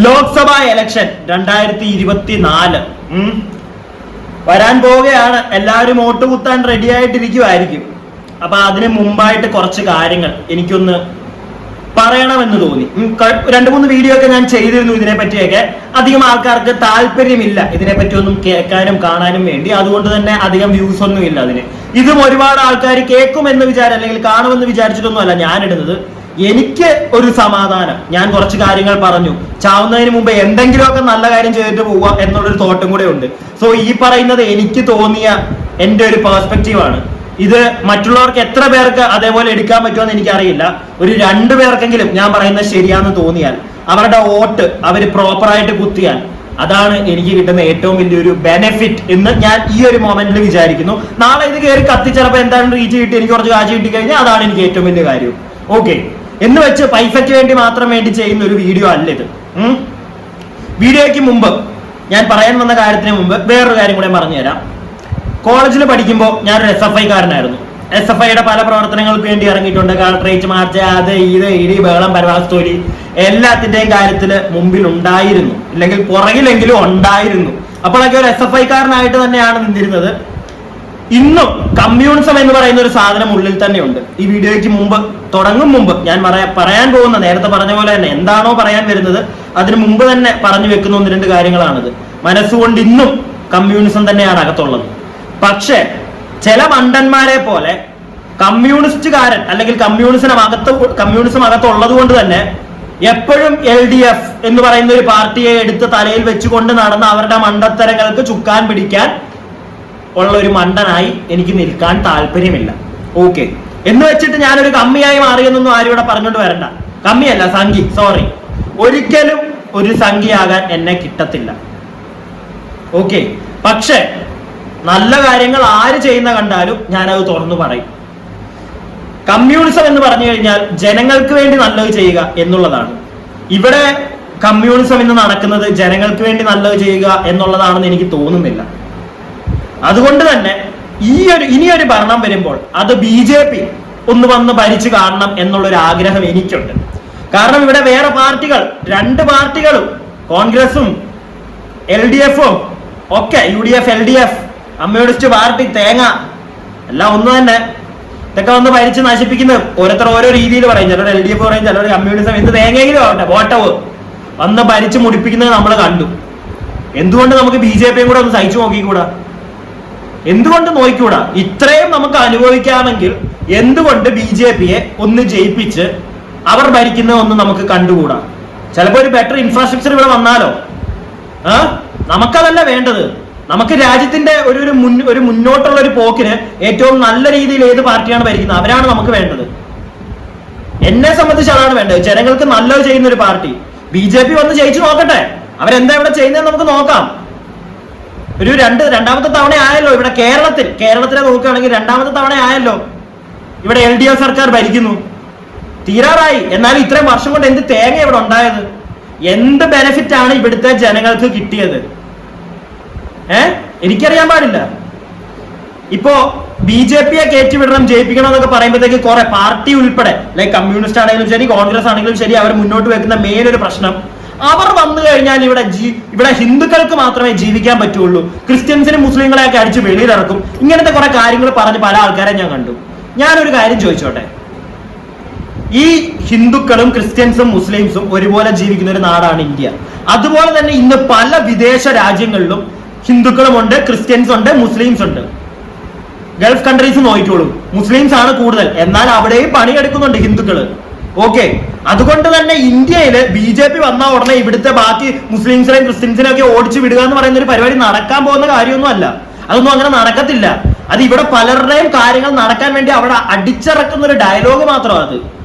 Lok Sabha election 2024 വരാൻ പോവുകയാണ്. എല്ലാവരും വോട്ട് കുത്താൻ റെഡി ആയിട്ടിരിക്കുമായിരിക്കും. അപ്പൊ അതിന് മുമ്പായിട്ട് കുറച്ച് കാര്യങ്ങൾ എനിക്കൊന്ന് പറയണമെന്ന് തോന്നി. 2-3 വീഡിയോ ഒക്കെ ഞാൻ ചെയ്തിരുന്നു ഇതിനെ പറ്റിയൊക്കെ. അധികം ആൾക്കാർക്ക് താല്പര്യമില്ല ഇതിനെപ്പറ്റി ഒന്നും കേൾക്കാനും കാണാനും വേണ്ടി. അതുകൊണ്ട് തന്നെ അധികം വ്യൂസ് ഒന്നും ഇല്ല അതിന്. ഇതും ഒരുപാട് ആൾക്കാർ കേൾക്കുമെന്ന് അല്ലെങ്കിൽ കാണുമെന്ന് വിചാരിച്ചിട്ടൊന്നും അല്ല ഞാൻ ഇടുന്നത്. എനിക്ക് ഒരു സമാധാനം, ഞാൻ കുറച്ച് കാര്യങ്ങൾ പറഞ്ഞു, ചാവുന്നതിന് മുമ്പ് എന്തെങ്കിലുമൊക്കെ നല്ല കാര്യം ചെയ്തിട്ട് പോവുക എന്നുള്ളൊരു തോട്ടും കൂടെ ഉണ്ട്. സോ ഈ പറയുന്നത് എനിക്ക് തോന്നിയ എൻ്റെ ഒരു പെർസ്പെക്റ്റീവാണ്. ഇത് മറ്റുള്ളവർക്ക് എത്ര പേർക്ക് അതേപോലെ എടുക്കാൻ പറ്റുമെന്ന് എനിക്കറിയില്ല. ഒരു 2 പേർക്കെങ്കിലും ഞാൻ പറയുന്നത് ശരിയാണെന്ന് തോന്നിയാൽ, അവരുടെ വോട്ട് അവർ പ്രോപ്പറായിട്ട് കുത്തിയാൽ, അതാണ് എനിക്ക് കിട്ടുന്ന ഏറ്റവും വലിയൊരു ബെനിഫിറ്റ് എന്ന് ഞാൻ ഈ ഒരു മൊമെന്റിൽ വിചാരിക്കുന്നു. നാളെ ഇത് കയറി കത്തിച്ചപ്പോൾ എന്തായാലും റീച്ച് കിട്ടി, എനിക്ക് കുറച്ച് കാശ് കിട്ടി കഴിഞ്ഞാൽ അതാണ് എനിക്ക് ഏറ്റവും വലിയ കാര്യം. ഓക്കെ, എന്ന് വെച്ച് പൈസയ്ക്ക് വേണ്ടി മാത്രം വേണ്ടി ചെയ്യുന്ന ഒരു വീഡിയോ അല്ല ഇത്. വീഡിയോയ്ക്ക് മുമ്പ് ഞാൻ പറയാൻ വന്ന കാര്യത്തിന് മുമ്പ് വേറൊരു കാര്യം കൂടെ പറഞ്ഞുതരാം. കോളേജിൽ പഠിക്കുമ്പോൾ ഞാനൊരു SFI കാരനായിരുന്നു. SFIയുടെ പല പ്രവർത്തനങ്ങൾക്ക് വേണ്ടി ഇറങ്ങിയിട്ടുണ്ട്. കളക്ടറേറ്റ് മാർച്ച്, അത് ഇത് ഇടി ബഹളം പരവാസ്തോലി എല്ലാത്തിന്റെയും കാര്യത്തിൽ മുമ്പിൽ ഉണ്ടായിരുന്നു, ഇല്ലെങ്കിൽ പുറകിലെങ്കിലും ഉണ്ടായിരുന്നു. അപ്പോഴൊക്കെ ഒരു SFI കാരനായിട്ട് തന്നെയാണ് നിന്നിരുന്നത്. ഇന്നും കമ്മ്യൂണിസം എന്ന് പറയുന്ന ഒരു സാധനം ഉള്ളിൽ തന്നെ ഉണ്ട്. ഈ വീഡിയോയ്ക്ക് തുടങ്ങും മുമ്പ് ഞാൻ പറയാൻ പോകുന്ന, നേരത്തെ പറഞ്ഞ പോലെ തന്നെ എന്താണോ പറയാൻ വരുന്നത് അതിന് മുമ്പ് തന്നെ പറഞ്ഞു വെക്കുന്ന 1-2 കാര്യങ്ങളാണിത്. മനസ്സുകൊണ്ട് ഇന്നും കമ്മ്യൂണിസം തന്നെയാണ് അകത്തുള്ളത്. പക്ഷേ ചില മണ്ടന്മാരെ പോലെ കമ്മ്യൂണിസ്റ്റുകാരൻ അല്ലെങ്കിൽ കമ്മ്യൂണിസം അകത്തുള്ളത് കൊണ്ട് തന്നെ എപ്പോഴും LDF എന്ന് പറയുന്ന ഒരു പാർട്ടിയെ എടുത്ത് തലയിൽ വെച്ചുകൊണ്ട് നടന്ന അവരുടെ മണ്ടത്തരങ്ങൾക്ക് ചുക്കാൻ പിടിക്കാൻ ഉള്ള ഒരു മണ്ടനായി എനിക്ക് നിൽക്കാൻ താല്പര്യമില്ല. ഓക്കെ, എന്ന് വെച്ചിട്ട് ഞാനൊരു കമ്മിയായി മാറിയെന്നൊന്നും ആരും ഇവിടെ പറഞ്ഞോണ്ട് വരണ്ട. കമ്മിയല്ല, സംഘി, സോറി. ഒരിക്കലും ഒരു സംഘിയാകാൻ എന്നെ കിട്ടത്തില്ല. ഓക്കെ, പക്ഷെ നല്ല കാര്യങ്ങൾ ആര് ചെയ്യുന്ന കണ്ടാലും ഞാനത് തുറന്നു പറയും. കമ്മ്യൂണിസം എന്ന് പറഞ്ഞു കഴിഞ്ഞാൽ ജനങ്ങൾക്ക് വേണ്ടി നല്ലത് ചെയ്യുക എന്നുള്ളതാണ്. ഇവിടെ കമ്മ്യൂണിസം ഇന്ന് നടക്കുന്നത് ജനങ്ങൾക്ക് വേണ്ടി നല്ലത് ചെയ്യുക എന്നുള്ളതാണെന്ന് എനിക്ക് തോന്നുന്നില്ല. അതുകൊണ്ട് തന്നെ ഇനിയൊരു ഭരണം വരുമ്പോൾ അത് BJP ഒന്ന് വന്ന് ഭരിച്ചു കാണണം എന്നുള്ളൊരു ആഗ്രഹം എനിക്കുണ്ട്. കാരണം ഇവിടെ വേറെ പാർട്ടികൾ, 2 പാർട്ടികളും, കോൺഗ്രസും LDF-ഉം ഒക്കെ, UDF, LDF, കമ്മ്യൂണിസ്റ്റ് പാർട്ടി, തേങ്ങ എല്ലാം ഒന്ന് തന്നെ. ഇതൊക്കെ വന്ന് ഭരിച്ച് നശിപ്പിക്കുന്നത് ഓരോരുത്തർ ഓരോ രീതിയിൽ പറയും. ചിലർ LDF പറയും, ചിലർ കമ്മ്യൂണിസം, എന്ത് തേങ്ങയെങ്കിലും ആവട്ടെ, വോട്ടവ് വന്ന് ഭരിച്ച് മുടിപ്പിക്കുന്നത് നമ്മൾ കണ്ടു. എന്തുകൊണ്ട് നമുക്ക് BJP-യും കൂടെ ഒന്ന് സഹിച്ചു നോക്കിക്കൂടാ? എന്തുകൊണ്ട് നോക്കിക്കൂടാ? ഇത്രയും നമുക്ക് അനുഭവിക്കാമെങ്കിൽ എന്തുകൊണ്ട് BJP-യെ ഒന്ന് ജയിപ്പിച്ച് അവർ ഭരിക്കുന്ന ഒന്ന് നമുക്ക് കണ്ടുകൂടാ? ചിലപ്പോൾ ഒരു ബെറ്റർ ഇൻഫ്രാസ്ട്രക്ചർ ഇവിടെ വന്നാലോ? നമുക്കതല്ല വേണ്ടത്. നമുക്ക് രാജ്യത്തിന്റെ ഒരു മുന്നോട്ടുള്ള ഒരു പോക്കിന് ഏറ്റവും നല്ല രീതിയിൽ ഏത് പാർട്ടിയാണ് ഭരിക്കുന്നത് അവരാണ് നമുക്ക് വേണ്ടത്. എന്നെ സംബന്ധിച്ച് അതാണ് വേണ്ടത്. ജനങ്ങൾക്ക് നല്ലത് ചെയ്യുന്ന ഒരു പാർട്ടി. BJP വന്ന് ജയിച്ചു നോക്കട്ടെ, അവരെന്താ ഇവിടെ ചെയ്യുന്നതെന്ന് നമുക്ക് നോക്കാം. ഒരു രണ്ടാമത്തെ തവണ ആയല്ലോ ഇവിടെ കേരളത്തിലെ നോക്കുകയാണെങ്കിൽ 2ാമത്തെ തവണ ആയല്ലോ ഇവിടെ LDF സർക്കാർ ഭരിക്കുന്നു. തീരാറായി. എന്നാലും ഇത്രയും വർഷം കൊണ്ട് എന്ത് തേങ്ങ ഇവിടെ ഉണ്ടായത്? എന്ത് ബെനിഫിറ്റ് ആണ് ഇവിടുത്തെ ജനങ്ങൾക്ക് കിട്ടിയത്? എനിക്കറിയാൻ പാടില്ല. ഇപ്പോ BJP-യെ കയറ്റിവിടണം, ജയിപ്പിക്കണം എന്നൊക്കെ പറയുമ്പോഴത്തേക്ക് കുറെ പാർട്ടി ഉൾപ്പെടെ, ലൈക്ക് കമ്മ്യൂണിസ്റ്റ് ആണെങ്കിലും ശരി, കോൺഗ്രസ് ആണെങ്കിലും ശരി, അവർ മുന്നോട്ട് വെക്കുന്ന മെയിൻ ഒരു പ്രശ്നം, അവർ വന്നു കഴിഞ്ഞാൽ ഇവിടെ ഹിന്ദുക്കൾക്ക് മാത്രമേ ജീവിക്കാൻ പറ്റുള്ളൂ, ക്രിസ്ത്യൻസിനും മുസ്ലിങ്ങളെയൊക്കെ അടിച്ച് വെളിയിലിറക്കും. ഇങ്ങനത്തെ കുറെ കാര്യങ്ങൾ പറഞ്ഞ് പല ആൾക്കാരെ ഞാൻ കണ്ടു. ഞാനൊരു കാര്യം ചോദിച്ചോട്ടെ, ഈ ഹിന്ദുക്കളും ക്രിസ്ത്യൻസും മുസ്ലിംസും ഒരുപോലെ ജീവിക്കുന്ന ഒരു നാടാണ് ഇന്ത്യ. അതുപോലെ തന്നെ ഇന്ന് പല വിദേശ രാജ്യങ്ങളിലും ഹിന്ദുക്കളും ഉണ്ട്, ക്രിസ്ത്യൻസ് ഉണ്ട്, മുസ്ലിംസ് ഉണ്ട്. ഗൾഫ് കൺട്രീസ് നോക്കിക്കോളൂ, മുസ്ലിംസ് ആണ് കൂടുതൽ, എന്നാൽ അവിടെയും പണിയെടുക്കുന്നുണ്ട് ഹിന്ദുക്കള്. ഓക്കെ, അതുകൊണ്ട് തന്നെ ഇന്ത്യയില് BJP വന്നാൽ ഉടനെ ഇവിടുത്തെ ബാക്കി മുസ്ലിംസിനെയും ക്രിസ്ത്യൻസിനെയും ഒക്കെ ഓടിച്ചു വിടുക എന്ന് പറയുന്ന ഒരു പരിപാടി നടക്കാൻ പോകുന്ന കാര്യമൊന്നും അല്ല. അതൊന്നും അങ്ങനെ നടക്കത്തില്ല. അത് ഇവിടെ പലരുടെയും കാര്യങ്ങൾ നടക്കാൻ വേണ്ടി അവിടെ അടിച്ചിറക്കുന്ന ഒരു ഡയലോഗ് മാത്രമാണ് അത്.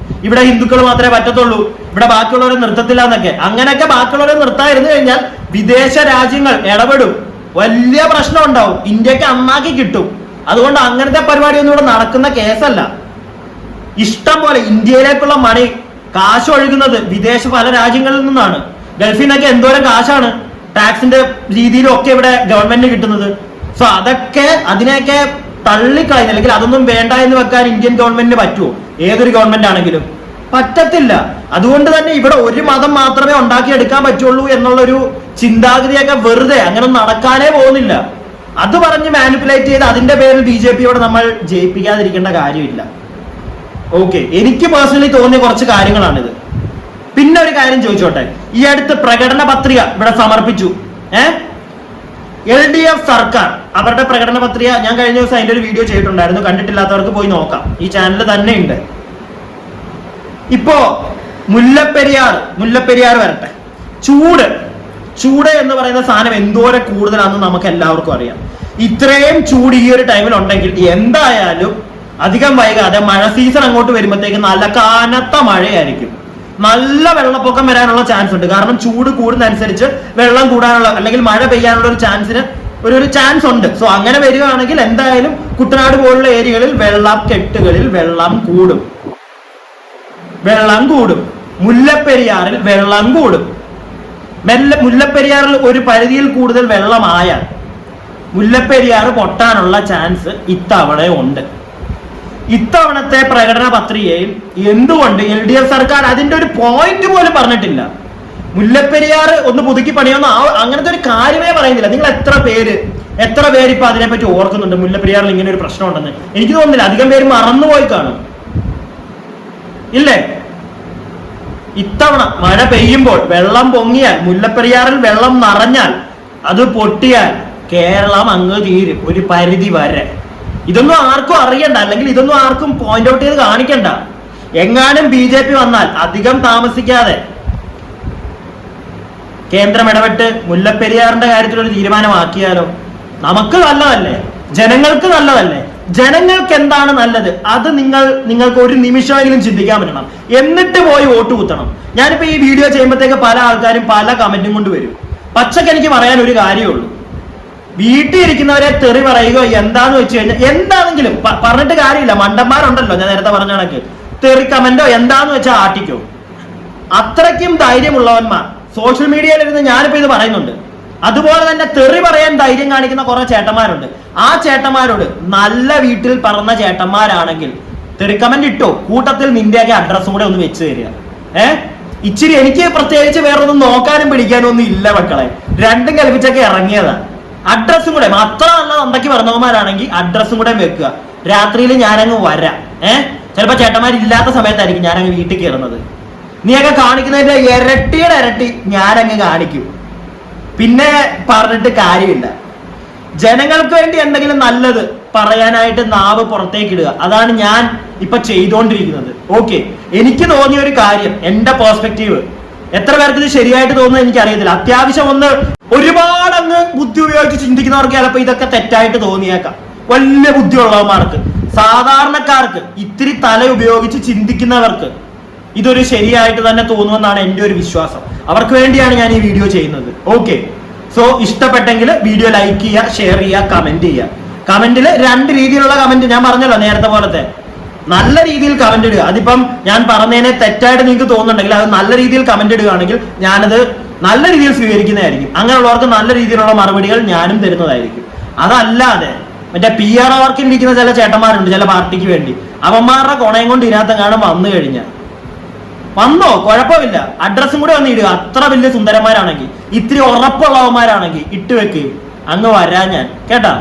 ഇവിടെ ഹിന്ദുക്കൾ മാത്രമേ പറ്റത്തുള്ളൂ, ഇവിടെ ബാക്കിയുള്ളവരെ നിർത്തത്തില്ല എന്നൊക്കെ. അങ്ങനെയൊക്കെ ബാക്കിയുള്ളവരെ നിർത്താതിരുന്നു കഴിഞ്ഞാൽ വിദേശ രാജ്യങ്ങൾ ഇടപെടും, വലിയ പ്രശ്നം ഉണ്ടാവും, ഇന്ത്യക്ക് അന്നാക്കി കിട്ടും. അതുകൊണ്ട് അങ്ങനത്തെ പരിപാടിയൊന്നും ഇവിടെ നടക്കുന്ന കേസല്ല. ഇഷ്ടം പോലെ ഇന്ത്യയിലേക്കുള്ള കാശ് ഒഴുകുന്നത് വിദേശ പല രാജ്യങ്ങളിൽ നിന്നാണ്. ഗൾഫിൽ നിന്നൊക്കെ എന്തോരം കാശാണ് ടാക്സിന്റെ രീതിയിലും ഒക്കെ ഇവിടെ ഗവൺമെന്റിന് കിട്ടുന്നത്. സോ അതിനെയൊക്കെ തള്ളിക്കളയുന്ന, അല്ലെങ്കിൽ അതൊന്നും വേണ്ട എന്ന് വെക്കാൻ ഇന്ത്യൻ ഗവൺമെന്റിന് പറ്റുമോ? ഏതൊരു ഗവൺമെന്റ് ആണെങ്കിലും പറ്റത്തില്ല. അതുകൊണ്ട് തന്നെ ഇവിടെ ഒരു മതം മാത്രമേ ഉണ്ടാക്കിയെടുക്കാൻ പറ്റുള്ളൂ എന്നുള്ളൊരു ചിന്താഗതിയൊക്കെ വെറുതെ അങ്ങനെ നടക്കാനേ പോകുന്നില്ല. അത് പറഞ്ഞ് മാനിപ്പുലേറ്റ് ചെയ്ത് അതിന്റെ പേരിൽ BJPയോട് നമ്മൾ ജയിപ്പിക്കാതിരിക്കേണ്ട കാര്യമില്ല. ഓക്കെ, എനിക്ക് പേഴ്സണലി തോന്നിയ കുറച്ച് കാര്യങ്ങളാണിത്. പിന്നെ ഒരു കാര്യം ചോദിച്ചോട്ടെ, ഈ അടുത്ത് പ്രകടന പത്രിക ഇവിടെ സമർപ്പിച്ചു. LDF സർക്കാർ അവരുടെ പ്രകടന പത്രിക ഞാൻ കഴിഞ്ഞ ദിവസം അതിന്റെ ഒരു വീഡിയോ ചെയ്തിട്ടുണ്ടായിരുന്നു. കണ്ടിട്ടില്ലാത്തവർക്ക് പോയി നോക്കാം, ഈ ചാനൽ തന്നെ ഉണ്ട്. ഇപ്പോ മുല്ലപ്പെരിയാർ വരട്ടെ. ചൂട് എന്ന് പറയുന്ന സാധനം എന്തോരം കൂടുതലാണെന്ന് നമുക്ക് എല്ലാവർക്കും അറിയാം. ഇത്രയും ചൂട് ഈ ഒരു ടൈമിൽ ഉണ്ടെങ്കിൽ എന്തായാലും അധികം വൈകാതെ മഴ സീസൺ അങ്ങോട്ട് വരുമ്പോഴത്തേക്ക് നല്ല കനത്ത മഴയായിരിക്കും. നല്ല വെള്ളപ്പൊക്കം വരാനുള്ള ചാൻസ് ഉണ്ട്. കാരണം ചൂട് കൂടുന്നതനുസരിച്ച് വെള്ളം കൂടാനുള്ള അല്ലെങ്കിൽ മഴ പെയ്യാനുള്ള ഒരു ചാൻസ് ഉണ്ട്. സോ അങ്ങനെ വരികയാണെങ്കിൽ എന്തായാലും കുട്ടനാട് പോലുള്ള ഏരിയകളിൽ വെള്ളക്കെട്ടുകളിൽ വെള്ളം കൂടും. മുല്ലപ്പെരിയാറിൽ വെള്ളം കൂടും. മുല്ലപ്പെരിയാറിൽ ഒരു പരിധിയിൽ കൂടുതൽ വെള്ളമായാൽ മുല്ലപ്പെരിയാർ പൊട്ടാനുള്ള ചാൻസ് ഇത്തവണ ഉണ്ട്. ഇത്തവണത്തെ പ്രകടന പത്രികയിൽ എന്തുകൊണ്ട് LDF സർക്കാർ അതിന്റെ ഒരു പോയിന്റ് പോലും പറഞ്ഞിട്ടില്ല? മുല്ലപ്പെരിയാർ ഒന്ന് പുതുക്കി പണിയൊന്നും അങ്ങനത്തെ ഒരു കാര്യമേ പറയുന്നില്ല. നിങ്ങൾ എത്ര പേര് ഇപ്പൊ അതിനെപ്പറ്റി ഓർക്കുന്നുണ്ട്? മുല്ലപ്പെരിയാറിൽ ഇങ്ങനെ ഒരു പ്രശ്നം ഉണ്ടെന്ന് എനിക്ക് തോന്നുന്നില്ല. അധികം പേര് മറന്നുപോയി കാണും, ഇല്ലേ? ഇത്തവണ മഴ പെയ്യുമ്പോൾ വെള്ളം പൊങ്ങിയാൽ, മുല്ലപ്പെരിയാറിൽ വെള്ളം നിറഞ്ഞാൽ, അത് പൊട്ടിയാൽ കേരളം അങ്ങ് തീരും ഒരു പരിധി വരെ. ഇതൊന്നും ആർക്കും അറിയണ്ട, അല്ലെങ്കിൽ ഇതൊന്നും ആർക്കും പോയിന്റ് ഔട്ട് ചെയ്ത് കാണിക്കണ്ട. എങ്ങാനും BJP വന്നാൽ അധികം താമസിക്കാതെ കേന്ദ്രം ഇടപെട്ട് മുല്ലപ്പെരിയാറിന്റെ കാര്യത്തിൽ ഒരു തീരുമാനമാക്കിയാലോ? നമുക്ക് നല്ലതല്ലേ? ജനങ്ങൾക്ക് നല്ലതല്ലേ? ജനങ്ങൾക്ക് എന്താണ് നല്ലത് അത് നിങ്ങൾക്ക് ഒരു നിമിഷമെങ്കിലും ചിന്തിക്കാൻ പറ്റണം. എന്നിട്ട് പോയി വോട്ട് കുത്തണം. ഞാനിപ്പോ ഈ വീഡിയോ ചെയ്യുമ്പോഴത്തേക്ക് പല ആൾക്കാരും പല കമന്റും കൊണ്ട് വരും. പച്ചക്ക് എനിക്ക് പറയാൻ ഒരു കാര്യമുള്ളൂ, വീട്ടിൽ ഇരിക്കുന്നവരെ തെറി പറയുകയോ എന്താന്ന് വെച്ച് കഴിഞ്ഞാൽ എന്താണെങ്കിലും പറഞ്ഞിട്ട് കാര്യമില്ല. മണ്ടന്മാരുണ്ടല്ലോ, ഞാൻ നേരത്തെ പറഞ്ഞ കണക്ക് തെറി കമന്റോ എന്താന്ന് വെച്ചാൽ ആട്ടിക്കോ. അത്രയ്ക്കും ധൈര്യമുള്ളവന്മാർ സോഷ്യൽ മീഡിയയിലിരുന്ന് ഞാനിപ്പോ ഇത് പറയുന്നുണ്ട്. അതുപോലെ തന്നെ തെറി പറയാൻ ധൈര്യം കാണിക്കുന്ന കുറെ ചേട്ടന്മാരുണ്ട്. ആ ചേട്ടന്മാരോട്, നല്ല വീട്ടിൽ പറഞ്ഞ ചേട്ടന്മാരാണെങ്കിൽ തെറി കമന്റ് ഇട്ടോ, കൂട്ടത്തിൽ നിന്റെയൊക്കെ അഡ്രസ്സും കൂടെ ഒന്ന് വെച്ച് തരിക. ഇച്ചിരി എനിക്ക് പ്രത്യേകിച്ച് വേറൊന്നും നോക്കാനും പിടിക്കാനും ഒന്നും ഇല്ല മക്കളെ. രണ്ടും കൽപ്പിച്ചൊക്കെ ഇറങ്ങിയതാ. അഡ്രസ്സും കൂടെ അത്ര നല്ല നന്ദയ്ക്ക് പറഞ്ഞവന്മാരാണെങ്കിൽ അഡ്രസ്സും കൂടെ വെക്കുക. രാത്രിയിൽ ഞാനങ്ങ് വരാം. ചിലപ്പോ ചേട്ടന്മാരില്ലാത്ത സമയത്തായിരിക്കും ഞാനങ്ങ് വീട്ടിൽ കയറുന്നത്. നീയൊക്കെ കാണിക്കുന്നതിന്റെ ഇരട്ടിയുടെ ഇരട്ടി ഞാനങ്ങ് കാണിക്കും. പിന്നെ പറഞ്ഞിട്ട് കാര്യമില്ല. ജനങ്ങൾക്ക് വേണ്ടി എന്തെങ്കിലും നല്ലത് പറയാനായിട്ട് നാവ് പുറത്തേക്ക് ഇടുക. അതാണ് ഞാൻ ഇപ്പൊ ചെയ്തുകൊണ്ടിരിക്കുന്നത്. ഓക്കെ, എനിക്ക് തോന്നിയ ഒരു കാര്യം, എന്റെ പെർസ്പെക്റ്റീവ്, എത്ര പേർക്ക് ഇത് ശരിയായിട്ട് തോന്നുന്നത് എനിക്കറിയത്തില്ല. അത്യാവശ്യം ഒരുപാട് അങ്ങ് ബുദ്ധി ഉപയോഗിച്ച് ചിന്തിക്കുന്നവർക്ക് ചിലപ്പോൾ ഇതൊക്കെ തെറ്റായിട്ട് തോന്നിയേക്കാം. വലിയ ബുദ്ധിയുള്ളവന്മാർക്ക്, സാധാരണക്കാർക്ക്, ഇത്തിരി തല ഉപയോഗിച്ച് ചിന്തിക്കുന്നവർക്ക് ഇതൊരു ശരിയായിട്ട് തന്നെ തോന്നുമെന്നാണ് എൻ്റെ ഒരു വിശ്വാസം. അവർക്ക് വേണ്ടിയാണ് ഞാൻ ഈ വീഡിയോ ചെയ്യുന്നത്. ഓക്കെ, സോ ഇഷ്ടപ്പെട്ടെങ്കിൽ വീഡിയോ ലൈക്ക് ചെയ്യുക, ഷെയർ ചെയ്യുക, കമന്റ് ചെയ്യുക. കമന്റിൽ രണ്ട് രീതിയിലുള്ള കമന്റ് ഞാൻ പറഞ്ഞല്ലോ നേരത്തെ പോലത്തെ. നല്ല രീതിയിൽ കമന്റ് ഇടുക. അതിപ്പം ഞാൻ പറഞ്ഞതിനെ തെറ്റായിട്ട് നിങ്ങൾക്ക് തോന്നുന്നുണ്ടെങ്കിൽ അത് നല്ല രീതിയിൽ കമന്റ് ഇടുകയാണെങ്കിൽ ഞാനത് നല്ല രീതിയിൽ സ്വീകരിക്കുന്നതായിരിക്കും. അങ്ങനെയുള്ളവർക്ക് നല്ല രീതിയിലുള്ള മറുപടികൾ ഞാനും തരുന്നതായിരിക്കും. അതല്ലാതെ മറ്റേ PR വർക്കിൽ ഇരിക്കുന്ന ചില ചേട്ടന്മാരുണ്ട് ചില പാർട്ടിക്ക് വേണ്ടി, അവന്മാരുടെ കൊണയും കൊണ്ട് ഇതിനകത്തെങ്ങാനും വന്നു കഴിഞ്ഞാൽ വന്നോ കുഴപ്പമില്ല, അഡ്രസ്സും കൂടെ വന്ന് ഇടുക. അത്ര വലിയ സുന്ദരന്മാരാണെങ്കിൽ, ഇത്തിരി ഉറപ്പുള്ളവന്മാരാണെങ്കിൽ ഇട്ട് വെക്കുകയും അങ്ങ് വരാൻ ഞാൻ കേട്ടാ.